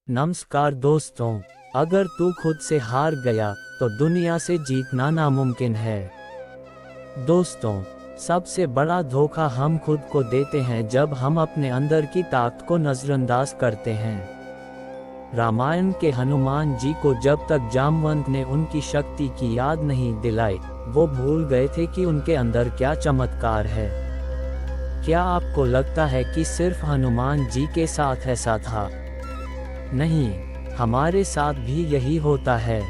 नमस्कार दोस्तों, अगर तू खुद से हार गया तो दुनिया से जीतना नामुमकिन है। दोस्तों, सबसे बड़ा धोखा हम खुद को देते हैं जब हम अपने अंदर की ताकत को नजरअंदाज करते हैं। रामायण के हनुमान जी को जब तक जामवंत ने उनकी शक्ति की याद नहीं दिलाई, वो भूल गए थे कि उनके अंदर क्या चमत्कार है। क्या आपको लगता है कि सिर्फ हनुमान जी के साथ ऐसा था? नहीं, हमारे साथ भी यही होता है।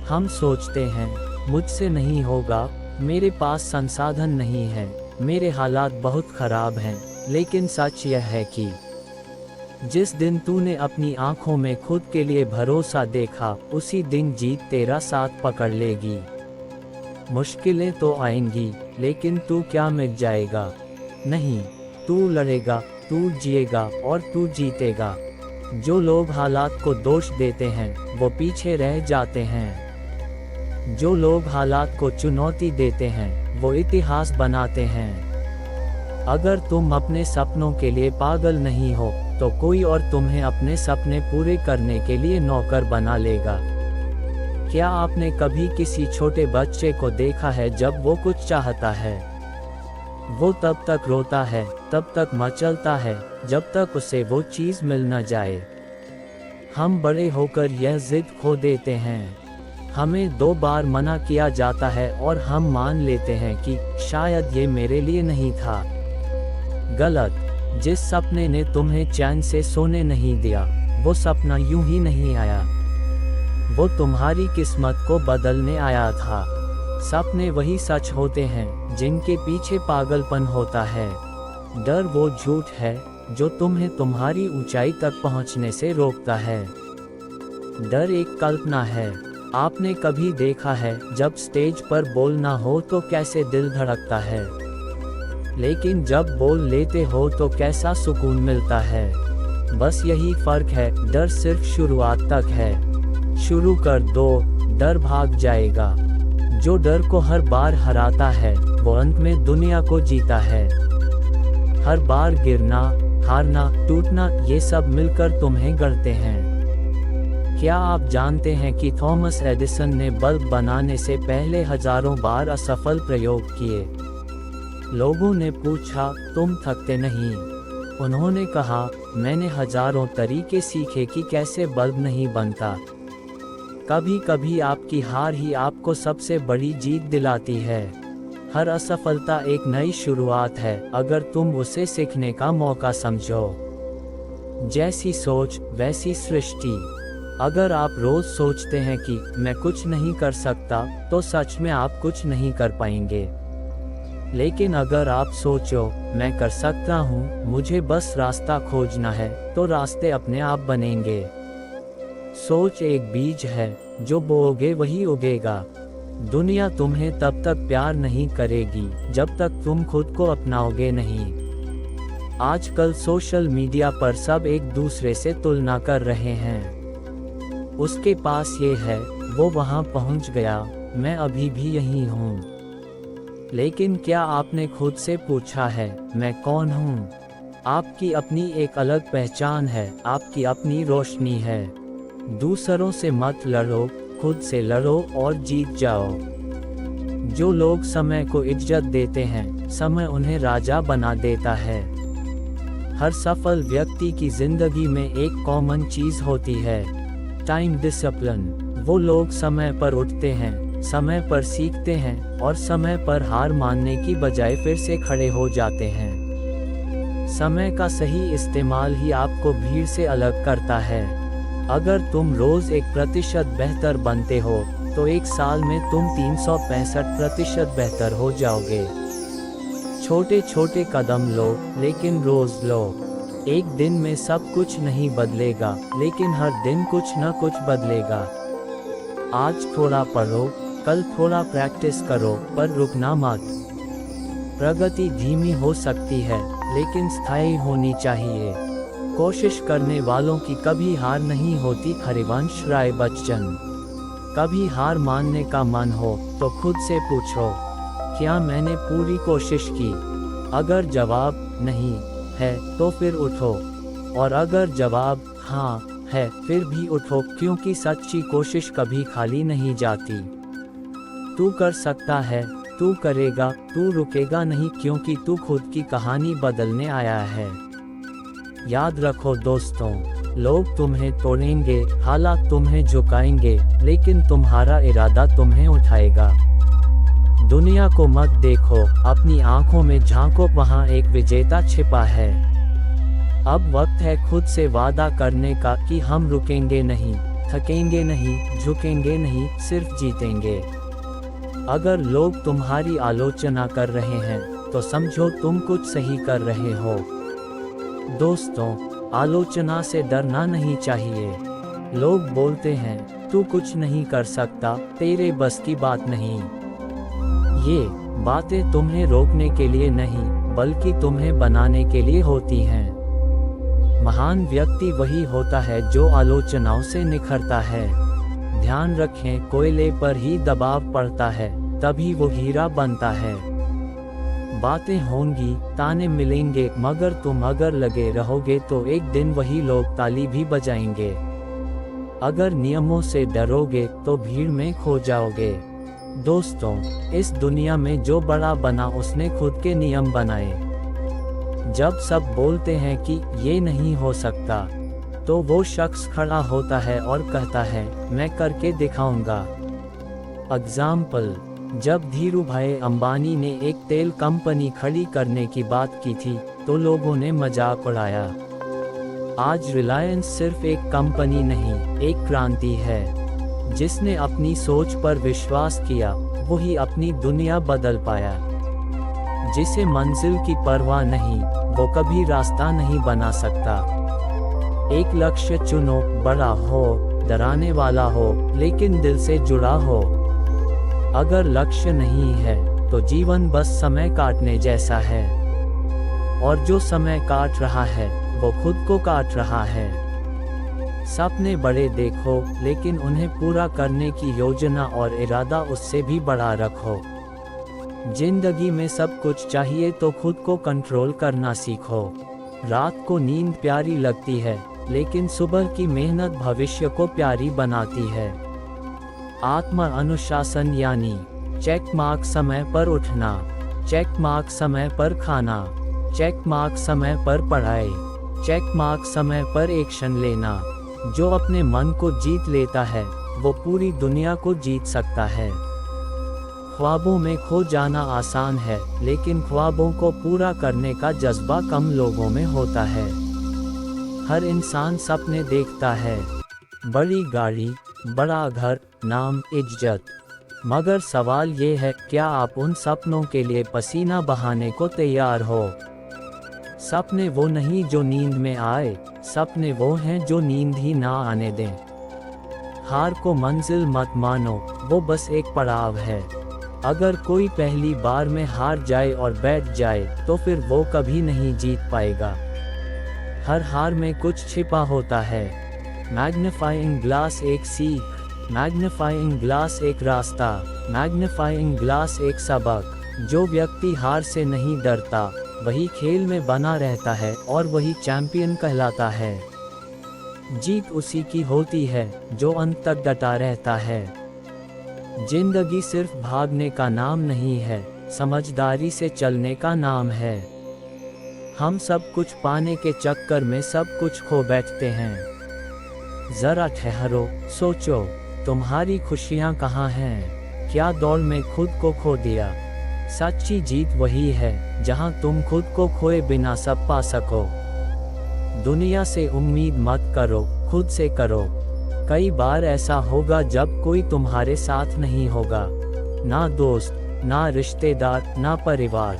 हम सोचते हैं मुझसे नहीं होगा, मेरे पास संसाधन नहीं है, मेरे हालात बहुत खराब हैं। लेकिन सच यह है कि जिस दिन तूने अपनी आंखों में खुद के लिए भरोसा देखा, उसी दिन जीत तेरा साथ पकड़ लेगी। मुश्किलें तो आएंगी, लेकिन तू क्या मिट जाएगा? नहीं, तू लड़ेगा, तू जिएगा और तू जीतेगा। जो लोग हालात को दोष देते हैं वो पीछे रह जाते हैं। जो लोग हालात को चुनौती देते हैं वो इतिहास बनाते हैं। अगर तुम अपने सपनों के लिए पागल नहीं हो तो कोई और तुम्हें अपने सपने पूरे करने के लिए नौकर बना लेगा। क्या आपने कभी किसी छोटे बच्चे को देखा है जब वो कुछ चाहता है? वो तब तक रोता है, तब तक मचलता है, जब तक उसे वो चीज़ मिल न जाए। हम बड़े होकर यह जिद खो देते हैं। हमें 2 बार मना किया जाता है और हम मान लेते हैं कि शायद ये मेरे लिए नहीं था। गलत। जिस सपने ने तुम्हें चैन से सोने नहीं दिया, वो सपना यूं ही नहीं आया। वो तुम्हारी किस्मत को बदलने आया था। सपने वही सच होते हैं जिनके पीछे पागलपन होता है। डर वो झूठ है जो तुम्हें तुम्हारी ऊंचाई तक पहुंचने से रोकता है। डर एक कल्पना है। आपने कभी देखा है जब स्टेज पर बोलना हो तो कैसे दिल धड़कता है, लेकिन जब बोल लेते हो तो कैसा सुकून मिलता है। बस यही फर्क है, डर सिर्फ शुरुआत तक है। शुरू कर दो, डर भाग जाएगा। जो डर को हर बार हराता है वो अंत में दुनिया को जीता है। हर बार गिरना, हारना, टूटना, ये सब मिलकर तुम्हें गढ़ते हैं। क्या आप जानते हैं कि थॉमस एडिसन ने बल्ब बनाने से पहले हजारों बार असफल प्रयोग किए? लोगों ने पूछा, तुम थकते नहीं? उन्होंने कहा, मैंने हजारों तरीके सीखे कि कैसे बल्ब नहीं बनता। कभी कभी आपकी हार ही आपको सबसे बड़ी जीत दिलाती है। हर असफलता एक नई शुरुआत है अगर तुम उसे सीखने का मौका समझो। जैसी सोच वैसी सृष्टि। अगर आप रोज सोचते हैं कि मैं कुछ नहीं कर सकता, तो सच में आप कुछ नहीं कर पाएंगे। लेकिन अगर आप सोचो, मैं कर सकता हूँ, मुझे बस रास्ता खोजना है, तो रास्ते अपने आप बनेंगे। सोच एक बीज है, जो बोओगे वही उगेगा। दुनिया तुम्हें तब तक प्यार नहीं करेगी जब तक तुम खुद को अपनाओगे नहीं। आजकल सोशल मीडिया पर सब एक दूसरे से तुलना कर रहे हैं। उसके पास ये है, वो वहां पहुंच गया, मैं अभी भी यहीं हूं। लेकिन क्या आपने खुद से पूछा है, मैं कौन हूं? आपकी अपनी एक अलग पहचान है, आपकी अपनी रोशनी है। दूसरों से मत लड़ो, खुद से लड़ो और जीत जाओ। जो लोग समय को इज्जत देते हैं, समय उन्हें राजा बना देता है। हर सफल व्यक्ति की जिंदगी में एक कॉमन चीज होती है, टाइम डिसिप्लिन। वो लोग समय पर उठते हैं, समय पर सीखते हैं और समय पर हार मानने की बजाय फिर से खड़े हो जाते हैं। समय का सही इस्तेमाल ही आपको भीड़ से अलग करता है। अगर तुम रोज 1% बेहतर बनते हो तो एक साल में तुम 365% बेहतर हो जाओगे। छोटे छोटे कदम लो, लेकिन रोज लो। एक दिन में सब कुछ नहीं बदलेगा, लेकिन हर दिन कुछ न कुछ बदलेगा। आज थोड़ा पढ़ो, कल थोड़ा प्रैक्टिस करो, पर रुकना मत। प्रगति धीमी हो सकती है, लेकिन स्थायी होनी चाहिए। कोशिश करने वालों की कभी हार नहीं होती। हरिवंश राय बच्चन। कभी हार मानने का मन हो तो खुद से पूछो, क्या मैंने पूरी कोशिश की? अगर जवाब नहीं है तो फिर उठो, और अगर जवाब हाँ है, फिर भी उठो, क्योंकि सच्ची कोशिश कभी खाली नहीं जाती। तू कर सकता है, तू करेगा, तू रुकेगा नहीं, क्योंकि तू खुद की कहानी बदलने आया है। याद रखो दोस्तों, लोग तुम्हें तोड़ेंगे, हालात तुम्हें झुकाएंगे, लेकिन तुम्हारा इरादा तुम्हें उठाएगा। दुनिया को मत देखो, अपनी आंखों में झांको, वहां एक विजेता छिपा है। अब वक्त है खुद से वादा करने का कि हम रुकेंगे नहीं, थकेंगे नहीं, झुकेंगे नहीं, सिर्फ जीतेंगे। अगर लोग तुम्हारी आलोचना कर रहे हैं तो समझो तुम कुछ सही कर रहे हो। दोस्तों, आलोचना से डरना नहीं चाहिए। लोग बोलते हैं तू कुछ नहीं कर सकता, तेरे बस की बात नहीं। ये बातें तुम्हें रोकने के लिए नहीं, बल्कि तुम्हें बनाने के लिए होती हैं। महान व्यक्ति वही होता है जो आलोचनाओं से निखरता है। ध्यान रखें, कोयले पर ही दबाव पड़ता है, तभी वो हीरा बनता है। बातें होंगी, ताने मिलेंगे, मगर तुम अगर लगे रहोगे तो एक दिन वही लोग ताली भी बजाएंगे। अगर नियमों से डरोगे तो भीड़ में खो जाओगे। दोस्तों, इस दुनिया में जो बड़ा बना उसने खुद के नियम बनाए। जब सब बोलते हैं कि ये नहीं हो सकता, तो वो शख्स खड़ा होता है और कहता है मैं करके दिखाऊंगा। एग्जाम्पल, जब धीरूभाई अंबानी ने एक तेल कंपनी खड़ी करने की बात की थी तो लोगों ने मजाक उड़ाया। आज रिलायंस सिर्फ एक कंपनी नहीं, एक क्रांति है। जिसने अपनी सोच पर विश्वास किया वही अपनी दुनिया बदल पाया। जिसे मंजिल की परवाह नहीं, वो कभी रास्ता नहीं बना सकता। एक लक्ष्य चुनो, बड़ा हो, डराने वाला हो, लेकिन दिल से जुड़ा हो। अगर लक्ष्य नहीं है तो जीवन बस समय काटने जैसा है, और जो समय काट रहा है वो खुद को काट रहा है। सपने बड़े देखो, लेकिन उन्हें पूरा करने की योजना और इरादा उससे भी बड़ा रखो। जिंदगी में सब कुछ चाहिए तो खुद को कंट्रोल करना सीखो। रात को नींद प्यारी लगती है, लेकिन सुबह की मेहनत भविष्य को प्यारी बनाती है। आत्म अनुशासन यानी चेक मार्क समय पर उठना, चेक मार्क समय पर खाना, चेक मार्क समय पर पढ़ाई, चेक मार्क समय पर एक्शन लेना। जो अपने मन को जीत लेता है वो पूरी दुनिया को जीत सकता है। ख्वाबों में खो जाना आसान है, लेकिन ख्वाबों को पूरा करने का जज्बा कम लोगों में होता है। हर इंसान सपने देखता है, बड़ी गाड़ी, बड़ा घर, नाम, इज्जत। मगर सवाल ये है, क्या आप उन सपनों के लिए पसीना बहाने को तैयार हो? सपने वो नहीं जो नींद में आए, सपने वो हैं जो नींद ही ना आने दें। हार को मंजिल मत मानो, वो बस एक पड़ाव है। अगर कोई पहली बार में हार जाए और बैठ जाए तो फिर वो कभी नहीं जीत पाएगा। हर हार में कुछ छिपा होता है। मैग्नीफाइंग ग्लास एक सीख, मैग्नीफाइंग ग्लास एक रास्ता, मैग्नीफाइंग ग्लास एक सबक। जो व्यक्ति हार से नहीं डरता वही खेल में बना रहता है और वही चैंपियन कहलाता है। जीत उसी की होती है जो अंत तक डटा रहता है। जिंदगी सिर्फ भागने का नाम नहीं है, समझदारी से चलने का नाम है। हम सब कुछ पाने के चक्कर में सब कुछ खो बैठते हैं। जरा ठहरो, सोचो, तुम्हारी खुशियाँ कहाँ हैं? क्या दौड़ में खुद को खो दिया? सच्ची जीत वही है जहाँ तुम खुद को खोए बिना सब पा सको। दुनिया से उम्मीद मत करो, खुद से करो। कई बार ऐसा होगा जब कोई तुम्हारे साथ नहीं होगा, ना दोस्त, ना रिश्तेदार, ना परिवार।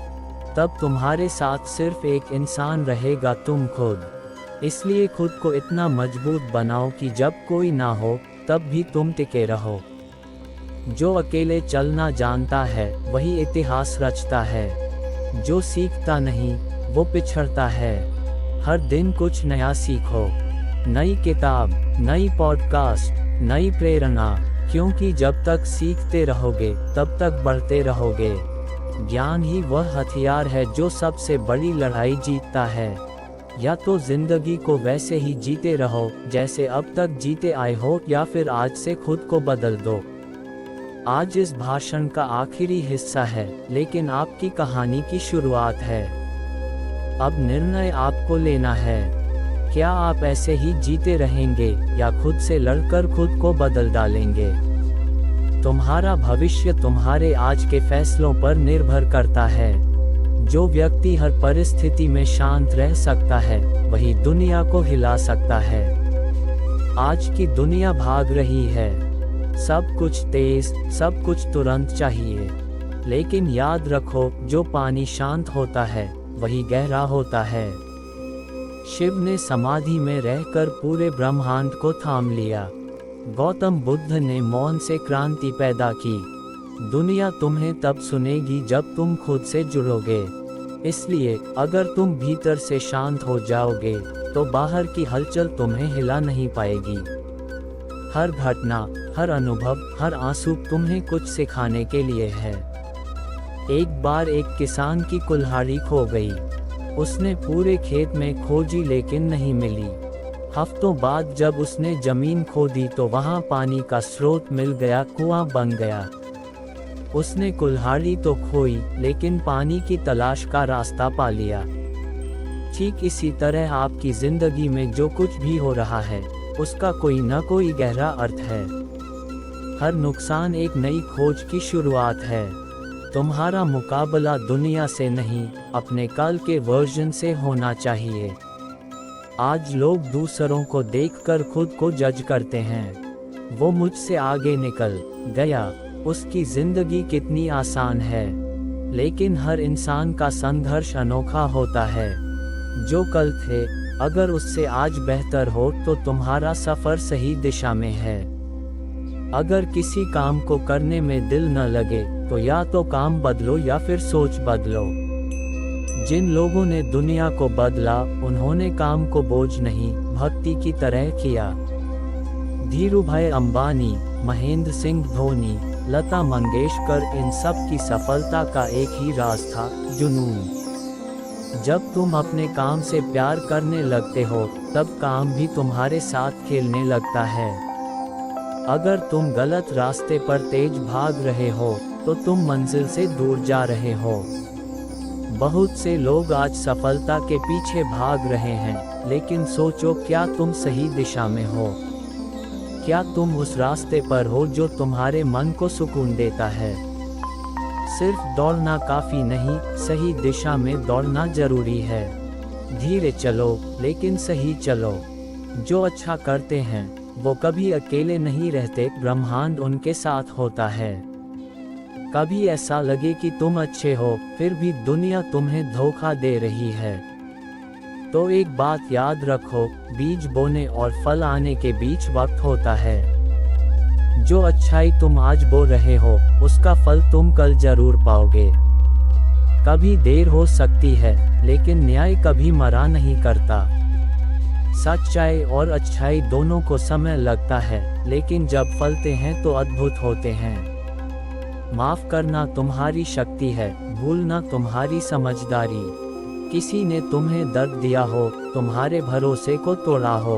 तब तुम्हारे साथ सिर्फ एक इंसान रहेगा, तुम खुद। इसलिए खुद को इतना मजबूत बनाओ कि जब कोई ना हो तब भी तुम टिके रहो। जो अकेले चलना जानता है वही इतिहास रचता है। जो सीखता नहीं वो पिछड़ता है। हर दिन कुछ नया सीखो, नई किताब, नई पॉडकास्ट, नई प्रेरणा, क्योंकि जब तक सीखते रहोगे तब तक बढ़ते रहोगे। ज्ञान ही वह हथियार है जो सबसे बड़ी लड़ाई जीतता है। या तो जिंदगी को वैसे ही जीते रहो जैसे अब तक जीते आए हो, या फिर आज से खुद को बदल दो। आज इस भाषण का आखिरी हिस्सा है, लेकिन आपकी कहानी की शुरुआत है। अब निर्णय आपको लेना है। क्या आप ऐसे ही जीते रहेंगे या खुद से लड़कर खुद को बदल डालेंगे? तुम्हारा भविष्य तुम्हारे आज के फैसलों पर निर्भर करता है। जो व्यक्ति हर परिस्थिति में शांत रह सकता है, वही दुनिया को हिला सकता है। आज की दुनिया भाग रही है, सब कुछ तेज, सब कुछ तुरंत चाहिए। लेकिन याद रखो, जो पानी शांत होता है वही गहरा होता है। शिव ने समाधि में रहकर पूरे ब्रह्मांड को थाम लिया। गौतम बुद्ध ने मौन से क्रांति पैदा की। दुनिया तुम्हें तब सुनेगी जब तुम खुद से जुड़ोगे। इसलिए अगर तुम भीतर से शांत हो जाओगे तो बाहर की हलचल तुम्हें हिला नहीं पाएगी। हर घटना, हर अनुभव, हर आंसू तुम्हें कुछ सिखाने के लिए है। एक बार एक किसान की कुल्हाड़ी खो गई। उसने पूरे खेत में खोजी लेकिन नहीं मिली। हफ्तों बाद जब उसने जमीन खोदी तो वहां पानी का स्रोत मिल गया, कुआं बन गया। उसने कुल्हाड़ी तो खोई, लेकिन पानी की तलाश का रास्ता पा लिया। ठीक इसी तरह आपकी जिंदगी में जो कुछ भी हो रहा है, उसका कोई न कोई गहरा अर्थ है। हर नुकसान एक नई खोज की शुरुआत है। तुम्हारा मुकाबला दुनिया से नहीं, अपने कल के वर्जन से होना चाहिए। आज लोग दूसरों को देखकर खुद को जज करते हैं। वो मुझसे आगे निकल गया, उसकी जिंदगी कितनी आसान है। लेकिन हर इंसान का संघर्ष अनोखा होता है। जो कल थे, अगर उससे आज बेहतर हो तो तुम्हारा सफर सही दिशा में है। अगर किसी काम को करने में दिल न लगे तो या तो काम बदलो या फिर सोच बदलो। जिन लोगों ने दुनिया को बदला, उन्होंने काम को बोझ नहीं, भक्ति की तरह किया। धीरूभाई अंबानी, महेंद्र सिंह धोनी, लता मंगेशकर, इन सब की सफलता का एक ही राज था, जुनून। जब तुम अपने काम से प्यार करने लगते हो, तब काम भी तुम्हारे साथ खेलने लगता है। अगर तुम गलत रास्ते पर तेज भाग रहे हो तो तुम मंजिल से दूर जा रहे हो। बहुत से लोग आज सफलता के पीछे भाग रहे हैं, लेकिन सोचो, क्या तुम सही दिशा में हो? क्या तुम उस रास्ते पर हो जो तुम्हारे मन को सुकून देता है? सिर्फ दौड़ना काफी नहीं, सही दिशा में दौड़ना जरूरी है। धीरे चलो, लेकिन सही चलो। जो अच्छा करते हैं वो कभी अकेले नहीं रहते, ब्रह्मांड उनके साथ होता है। कभी ऐसा लगे कि तुम अच्छे हो, फिर भी दुनिया तुम्हें धोखा दे रही है, तो एक बात याद रखो, बीज बोने और फल आने के बीच वक्त होता है। जो अच्छाई तुम आज बो रहे हो, उसका फल तुम कल जरूर पाओगे। कभी देर हो सकती है, लेकिन न्याय कभी मरा नहीं करता। सच्चाई और अच्छाई दोनों को समय लगता है, लेकिन जब फलते हैं तो अद्भुत होते हैं। माफ करना तुम्हारी शक्ति है, भूलना तुम्हारी समझदारी। किसी ने तुम्हें दर्द दिया हो, तुम्हारे भरोसे को तोड़ा हो,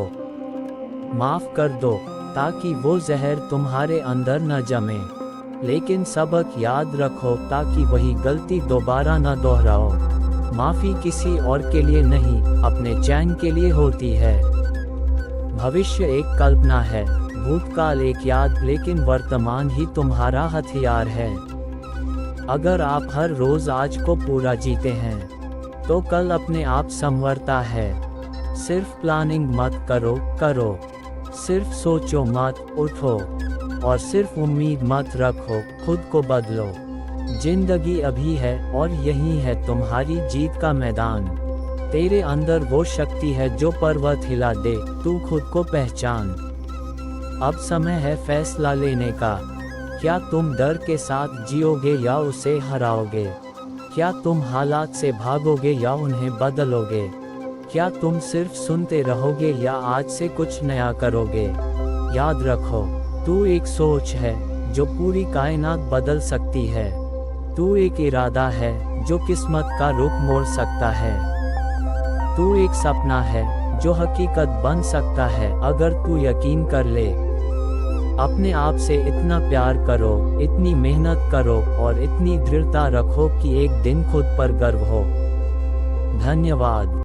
माफ कर दो ताकि वो जहर तुम्हारे अंदर न जमे। लेकिन सबक याद रखो ताकि वही गलती दोबारा न दोहराओ। माफी किसी और के लिए नहीं, अपने चैन के लिए होती है। भविष्य एक कल्पना है, भूतकाल एक याद, लेकिन वर्तमान ही तुम्हारा हथियार है। अगर आप हर रोज आज को पूरा जीते हैं, तो कल अपने आप संवरता है। सिर्फ प्लानिंग मत करो, सिर्फ सोचो मत, उठो, और सिर्फ उम्मीद मत रखो, खुद को बदलो। जिंदगी अभी है और यही है तुम्हारी जीत का मैदान। तेरे अंदर वो शक्ति है जो पर्वत हिला दे, तू खुद को पहचान। अब समय है फैसला लेने का। क्या तुम डर के साथ जियोगे या उसे हराओगे? क्या तुम हालात से भागोगे या उन्हें बदलोगे? क्या तुम सिर्फ सुनते रहोगे या आज से कुछ नया करोगे? याद रखो, तू एक सोच है जो पूरी कायनात बदल सकती है। तू एक इरादा है जो किस्मत का रुख मोड़ सकता है। तू एक सपना है जो हकीकत बन सकता है अगर तू यकीन कर ले। अपने आप से इतना प्यार करो, इतनी मेहनत करो और इतनी दृढ़ता रखो कि एक दिन खुद पर गर्व हो। धन्यवाद।